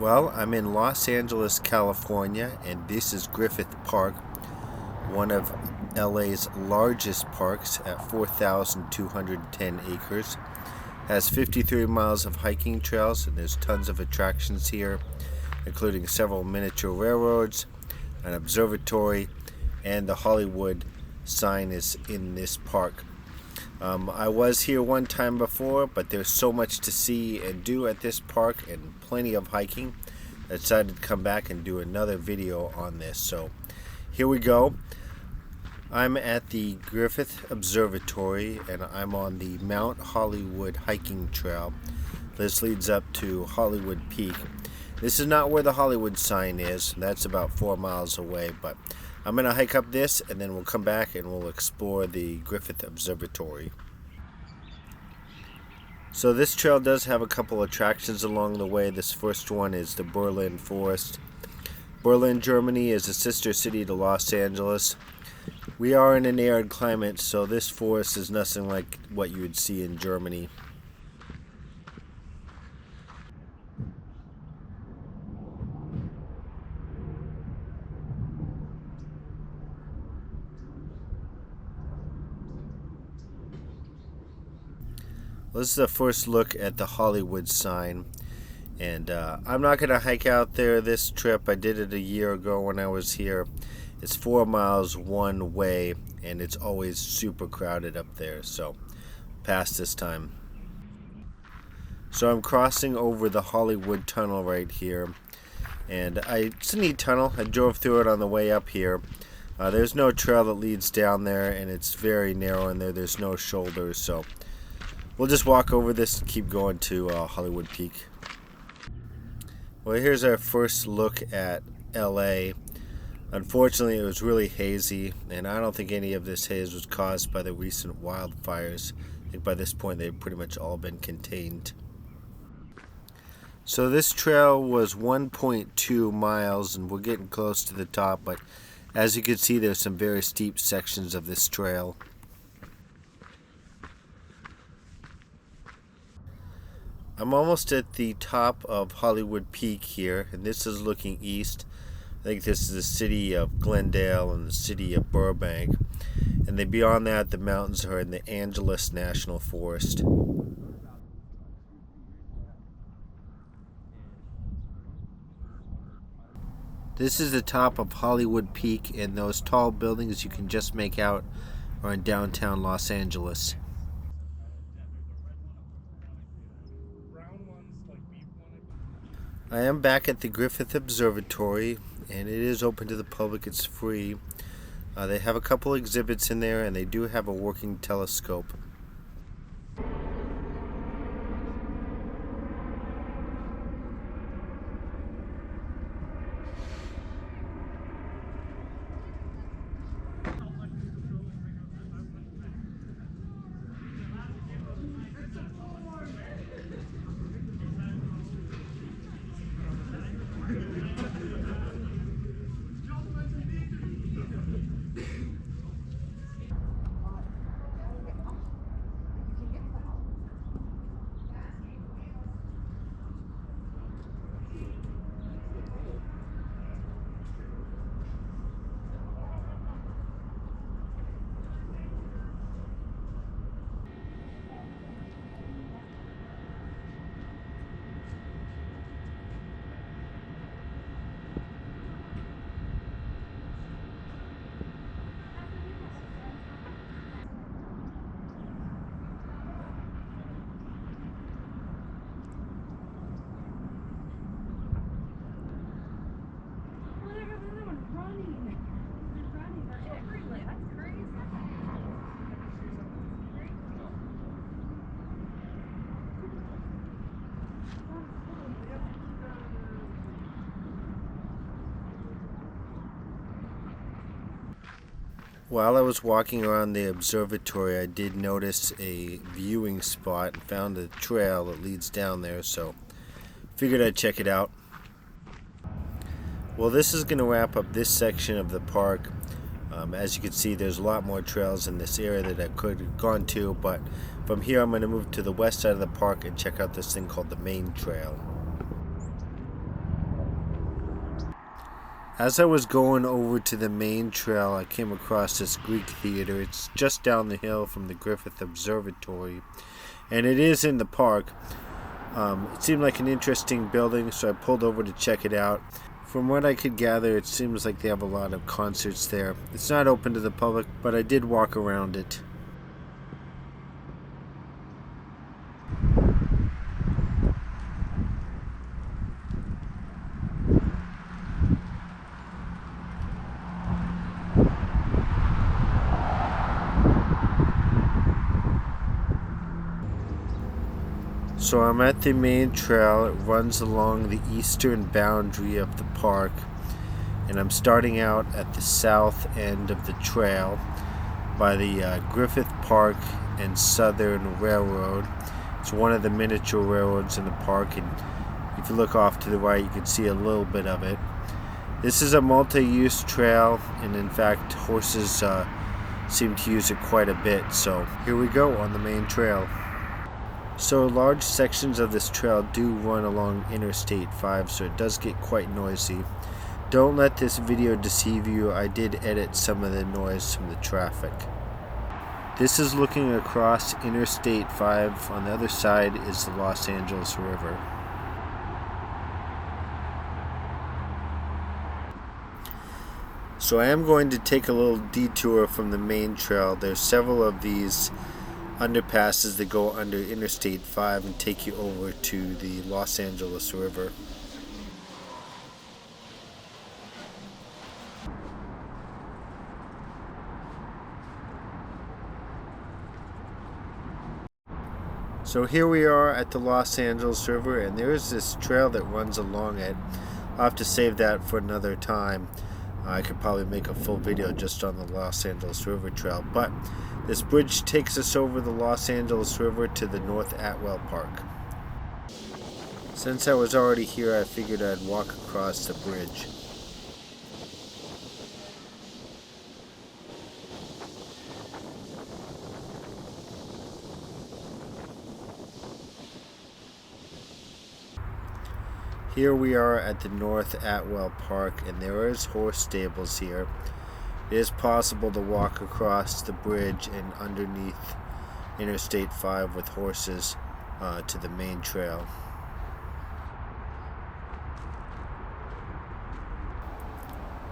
Well, I'm in Los Angeles, California, and this is Griffith Park, one of LA's largest parks at 4,210 acres. Has 53 miles of hiking trails, and there's tons of attractions here, including several miniature railroads, an observatory, and the Hollywood sign is in this park. I was here one time before, but there's so much to see and do at this park and plenty of hiking. I decided to come back and do another video on this. So here we go. I'm at the Griffith Observatory and I'm on the Mount Hollywood hiking trail. This leads up to Hollywood Peak. This is not where the Hollywood sign is. That's about 4 miles away, but I'm going to hike up this and then we'll come back and we'll explore the Griffith Observatory. So this trail does have a couple attractions along the way. This first one is the Berlin Forest. Berlin, Germany is a sister city to Los Angeles. We are in an arid climate, so this forest is nothing like what you would see in Germany. This is the first look at the Hollywood sign, and I'm not going to hike out there this trip. I did it a year ago when I was here. It's 4 miles one way, and it's always super crowded up there, so pass this time. So I'm crossing over the Hollywood Tunnel right here, and it's a neat tunnel. I drove through it on the way up here. There's no trail that leads down there, and it's very narrow in there. There's no shoulders, so we'll just walk over this and keep going to Hollywood Peak. Well, here's our first look at LA. Unfortunately, it was really hazy, and I don't think any of this haze was caused by the recent wildfires. I think by this point they've pretty much all been contained. So this trail was 1.2 miles, and we're getting close to the top, but as you can see, there's some very steep sections of this trail. I'm almost at the top of Hollywood Peak here, and this is looking east. I think this is the city of Glendale and the city of Burbank. And then beyond that, the mountains are in the Angeles National Forest. This is the top of Hollywood Peak, and those tall buildings you can just make out are in downtown Los Angeles. I am back at the Griffith Observatory, and it is open to the public. It's free. They have a couple exhibits in there, and they do have a working telescope. While I was walking around the observatory, I did notice a viewing spot and found a trail that leads down there, so figured I'd check it out. Well, this is going to wrap up this section of the park. As you can see, there's a lot more trails in this area that I could have gone to, but from here I'm going to move to the west side of the park and check out this thing called the main trail. As I was going over to the main trail, I came across this Greek theater. It's just down the hill from the Griffith Observatory, and it is in the park. It seemed like an interesting building, so I pulled over to check it out. From what I could gather, it seems like they have a lot of concerts there. It's not open to the public, but I did walk around it. So I'm at the main trail. It runs along the eastern boundary of the park, and I'm starting out at the south end of the trail by the Griffith Park and Southern Railroad. It's one of the miniature railroads in the park, and if you look off to the right, you can see a little bit of it. This is a multi-use trail, and in fact, horses seem to use it quite a bit. So here we go on the main trail. So large sections of this trail do run along Interstate 5, so it does get quite noisy. Don't let this video deceive you. I did edit some of the noise from the traffic. This is looking across Interstate 5. On the other side is the Los Angeles River. So I am going to take a little detour from the main trail. There's several of these underpasses that go under Interstate 5 and take you over to the Los Angeles River. So here we are at the Los Angeles River, and there is this trail that runs along it. I'll have to save that for another time. I could probably make a full video just on the Los Angeles River Trail, but this bridge takes us over the Los Angeles River to the North Atwell Park. Since I was already here, I figured I'd walk across the bridge. Here we are at the North Atwell Park, and there is horse stables here. It is possible to walk across the bridge and underneath Interstate 5 with horses to the main trail.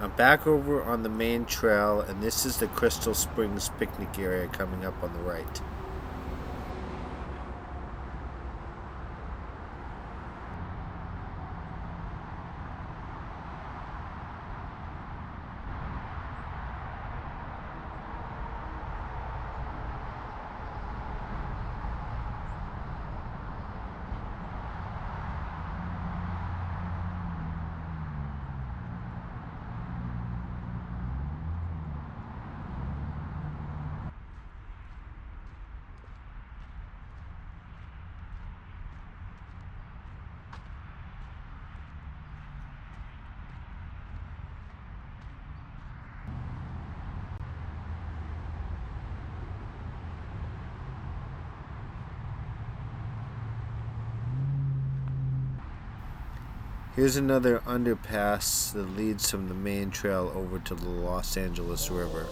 I'm back over on the main trail, and this is the Crystal Springs picnic area coming up on the right. Here's another underpass that leads from the main trail over to the Los Angeles River.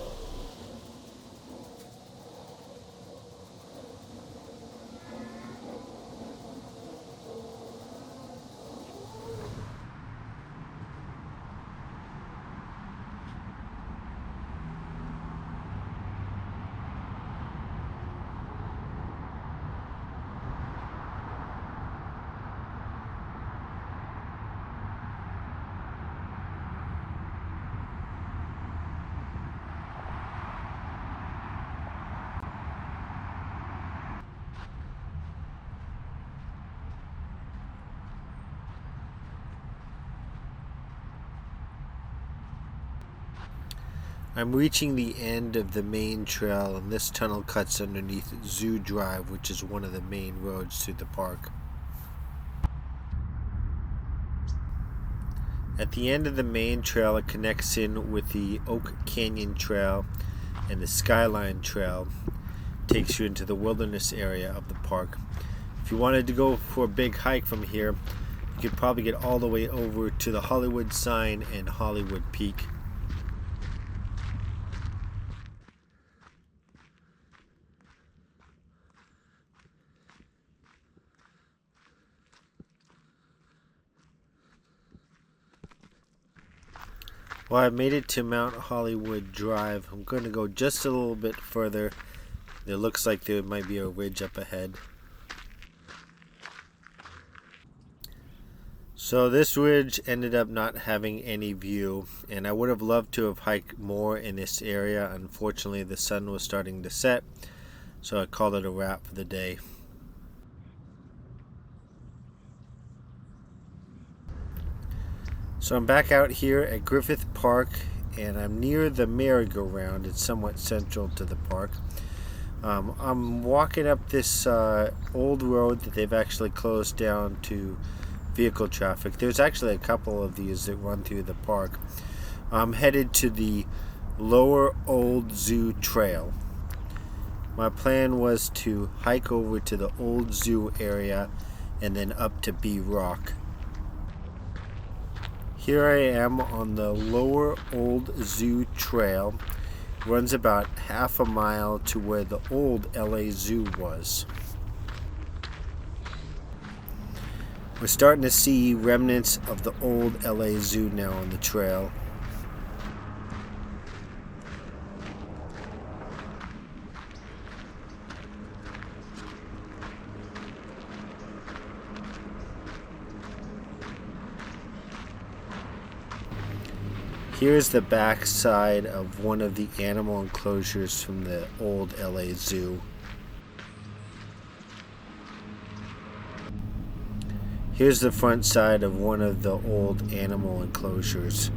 I'm reaching the end of the main trail, and this tunnel cuts underneath Zoo Drive, which is one of the main roads through the park. At the end of the main trail, it connects in with the Oak Canyon Trail, and the Skyline Trail takes you into the wilderness area of the park. If you wanted to go for a big hike from here, you could probably get all the way over to the Hollywood sign and Hollywood Peak. Well, I made it to Mount Hollywood Drive. I'm going to go just a little bit further. It looks like there might be a ridge up ahead. So this ridge ended up not having any view, and I would have loved to have hiked more in this area. Unfortunately, the sun was starting to set, so I called it a wrap for the day. So I'm back out here at Griffith Park, and I'm near the merry-go-round. It's somewhat central to the park. I'm walking up this old road that they've actually closed down to vehicle traffic. There's actually a couple of these that run through the park. I'm headed to the Lower Old Zoo Trail. My plan was to hike over to the Old Zoo area and then up to B Rock. Here I am on the Lower Old Zoo Trail. It runs about half a mile to where the old LA Zoo was. We're starting to see remnants of the old LA Zoo now on the trail. Here's the back side of one of the animal enclosures from the old LA Zoo. Here's the front side of one of the old animal enclosures.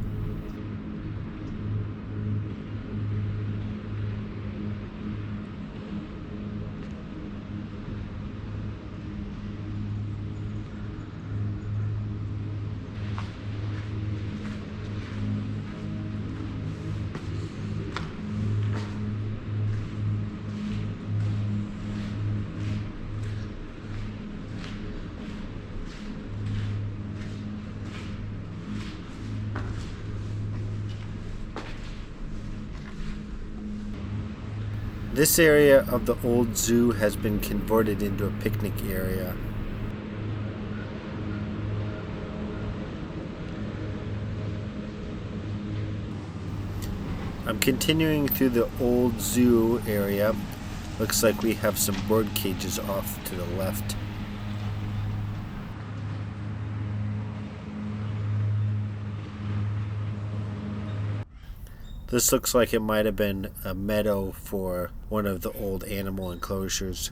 This area of the old zoo has been converted into a picnic area. I'm continuing through the old zoo area. Looks like we have some bird cages off to the left. This looks like it might have been a meadow for one of the old animal enclosures.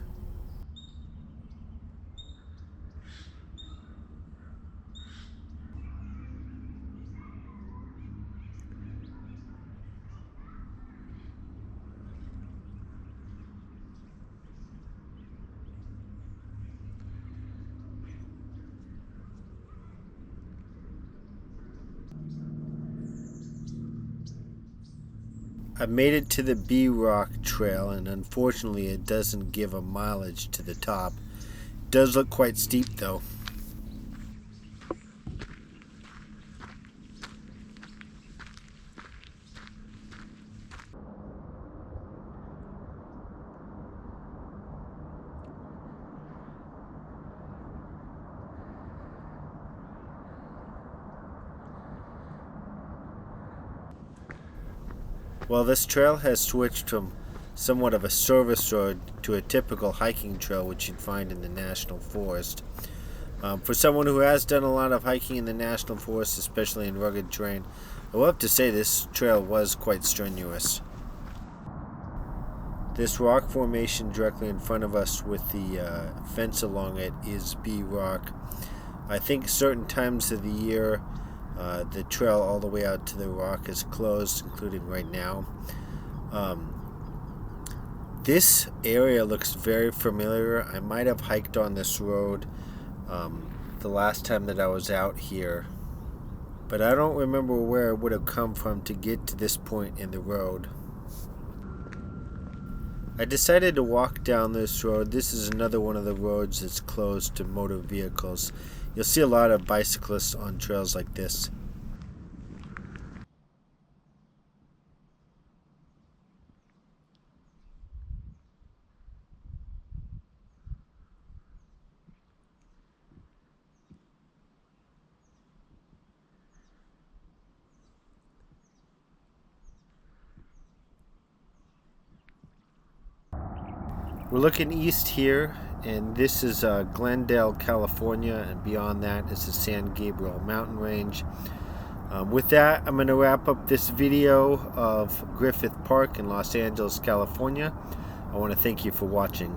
I made it to the B Rock Trail, and unfortunately it doesn't give a mileage to the top. It does look quite steep though. Well, this trail has switched from somewhat of a service road to a typical hiking trail which you'd find in the National Forest. For someone who has done a lot of hiking in the National Forest, especially in rugged terrain, I will have to say this trail was quite strenuous. This rock formation directly in front of us with the fence along it is B Rock. I think certain times of the year the trail all the way out to the rock is closed, including right now. This area looks very familiar. I might have hiked on this road the last time that I was out here, but I don't remember where I would have come from to get to this point in the road. I decided to walk down this road. This is another one of the roads that's closed to motor vehicles. You'll see a lot of bicyclists on trails like this. We're looking east here, and this is Glendale, California, and beyond that is the San Gabriel mountain range. With that, I'm going to wrap up this video of Griffith Park in Los Angeles, California. I want to thank you for watching.